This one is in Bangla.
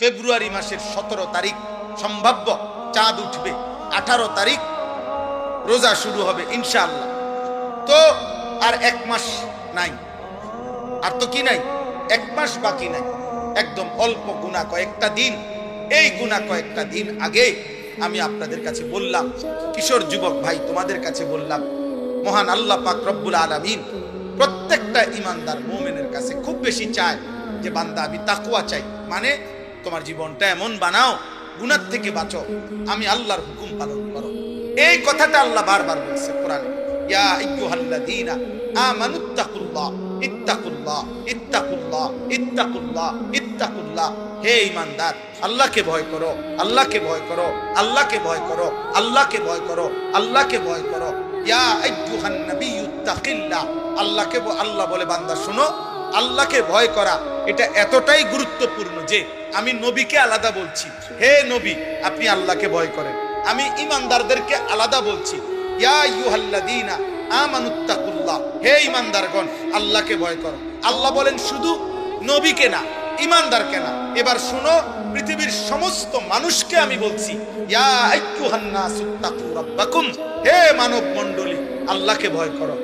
ফেব্রুয়ারি মাসের 17 তারিখ সম্ভাব্য চাঁদ উঠবে, 18 তারিখ রোজা শুরু হবে ইনশাআল্লাহ। তো আর 1 মাস নাই, আর তো কি নাই, 1 মাস বাকি নাই, একদম অল্প গুনাহ কয়েকটা দিন। এই গুনাহ কয়েকটা দিন আগে আমি আপনাদের কাছে বললাম, কিশোর যুবক ভাই তোমাদের কাছে বললাম, মহান আল্লাহ পাক রব্বুল আলামিন প্রত্যেকটা ইমানদার মুমিনের কাছে খুব বেশি চায় যে বান্দা আমি তাকওয়া চাই, মানে তোমার জীবনটা এমন বানাও, গুনাহ থেকে বাঁচো, আমি আল্লাহর হুকুম পালন করো। এই কথাটা আল্লাহ বারবার বলছে কোরআনে, ইয়া আইয়ুহাল্লাযীনা আমানুত্তাকুল্লাহ ইত্তাকুল্লাহ ইত্তাকুল্লাহ ইত্তাকুল্লাহ ইত্তাকুল্লাহ। হে ঈমানদার, আল্লাহকে ভয় করো, আল্লাহকে ভয় করো, আল্লাহকে ভয় করো, আল্লাহকে ভয় করো, আল্লাহকে ভয় করো। ইয়া আইয়ুহান নাবিয়্যুত্তাকিল্লাহ। আল্লাহকে, আল্লাহ বলে বান্দা শোনো, আল্লাহকে ভয় করা এটা এতটাই গুরুত্বপূর্ণ যে আমি নবীকে আলাদা বলছি, হে নবী আপনি আল্লাহকে ভয় করেন। আমি ঈমানদারদেরকে আলাদা বলছি, ইয়া আইয়ুহাল্লাযীনা আমানুত্তাকুল্লাহ। হে ঈমানদারগণ আল্লাহকে ভয় করো। আল্লাহ বলেন শুধু নবীকে না, ঈমানদারকে না। এবার শুনো, পৃথিবীর সমস্ত মানুষকে আমি বলছি, ইয়া আইয়ুহান নাসুত্তাকু রাব্বাকুম। হে মানব মণ্ডলী আল্লাহকে ভয় করো।